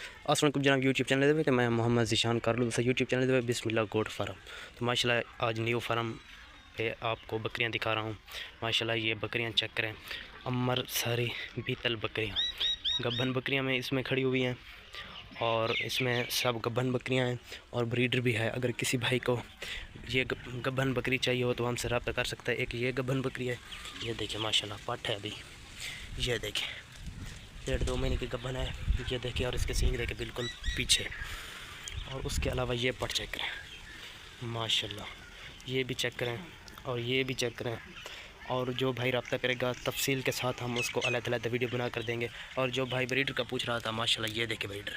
السلام علیکم جناب یوٹیوب چینل دے میں محمد ذیشان کر لوں یوٹیوب چینل دے بسم اللہ گوٹ فارم. تو ماشاءاللہ آج نیو فارم پہ آپ کو بکریاں دکھا رہا ہوں. ماشاءاللہ یہ بکریاں چیک کریں, امر ساری بیتل بکریاں, گبھن بکریاں میں اس میں کھڑی ہوئی ہیں اور اس میں سب گبھن بکریاں ہیں اور بریڈر بھی ہے. اگر کسی بھائی کو یہ گبھن بکری چاہیے ہو تو ہم سے رابطہ کر سکتا ہے. ایک یہ گبھن بکری ہے, یہ دیکھیں ماشاءاللہ پٹ ہے ابھی, یہ دیکھیں 1.5-2 مہینے کی گبھن ہے, یہ دیکھیں, اور اس کے سینگ دیکھیں بالکل پیچھے. اور اس کے علاوہ یہ پٹ چیک کریں ماشاءاللہ, یہ بھی چیک کریں اور یہ بھی چیک کریں. اور جو بھائی رابطہ کرے گا تفصیل کے ساتھ ہم اس کو علیحدہ ویڈیو بنا کر دیں گے. اور جو بھائی بریڈر کا پوچھ رہا تھا, ماشاءاللہ یہ دیکھیں بریڈر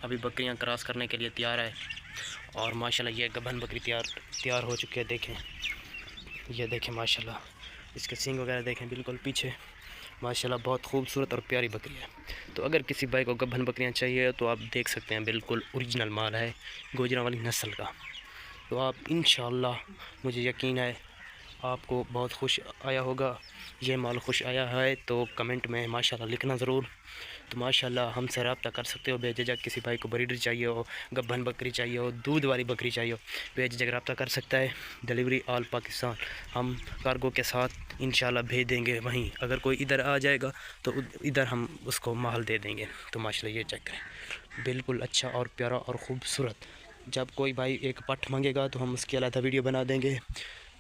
ابھی بکریاں کراس کرنے کے لیے تیار ہے. اور ماشاءاللہ یہ گبھن بکری تیار ہو چکی ہے. دیکھیں یہ دیکھیں ماشاءاللہ, اس کے سینگ وغیرہ دیکھیں بالکل پیچھے. ماشاءاللہ بہت خوبصورت اور پیاری بکری ہے. تو اگر کسی بھائی کو گبھن بکریاں چاہیے تو آپ دیکھ سکتے ہیں, بالکل اوریجنل مال ہے گوجرا والی نسل کا. تو آپ انشاءاللہ, مجھے یقین ہے آپ کو بہت خوش آیا ہوگا. یہ مال خوش آیا ہے تو کمنٹ میں ماشاءاللہ لکھنا ضرور. تو ماشاءاللہ ہم سے رابطہ کر سکتے ہو بے جھجک. کسی بھائی کو بریڈر چاہیے ہو, گبھن بکری چاہیے ہو, دودھ والی بکری چاہیے ہو, بے جھجک رابطہ کر سکتا ہے. ڈیلیوری آل پاکستان, ہم کارگو کے ساتھ انشاءاللہ بھیج دیں گے. وہیں اگر کوئی ادھر آ جائے گا تو ادھر ہم اس کو مال دے دیں گے. تو ماشاءاللہ یہ چیک کریں, بالکل اچھا اور پیارا اور خوبصورت. جب کوئی بھائی ایک پٹ مانگے گا تو ہم اس کی علیحدہ ویڈیو بنا دیں گے.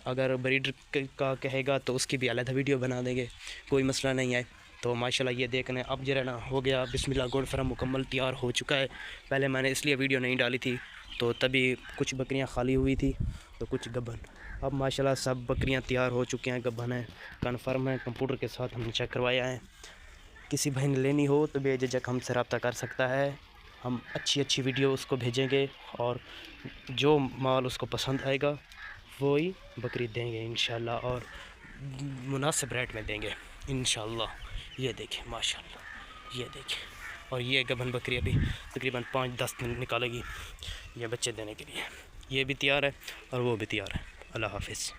اگر بریڈر کا کہے گا تو اس کی بھی علیحدہ ویڈیو بنا دیں گے, کوئی مسئلہ نہیں ہے. تو ماشاءاللہ یہ دیکھنے اب جرا ہو گیا, بسم اللہ گوٹ فارم مکمل تیار ہو چکا ہے. پہلے میں نے اس لیے ویڈیو نہیں ڈالی تھی تو تبھی کچھ بکریاں خالی ہوئی تھی تو کچھ گبھن. اب ماشاءاللہ سب بکریاں تیار ہو چکی ہیں, گبھن ہیں, کنفرم ہیں, کمپیوٹر کے ساتھ ہم نے چیک کروایا ہے. کسی بھائی نے لینی ہو تو بے جھجک ہم سے رابطہ کر سکتا ہے. ہم اچھی ویڈیو اس کو بھیجیں گے اور جو مال اس کو پسند آئے گا وہی بکری دیں گے انشاءاللہ, اور مناسب ریٹ میں دیں گے انشاءاللہ. یہ دیکھیں ماشاءاللہ, یہ دیکھیں, اور یہ گبھن بکری ابھی تقریباً 5-10 دن نکالے گی یہ بچے دینے کے لیے. یہ بھی تیار ہے اور وہ بھی تیار ہے. اللہ حافظ.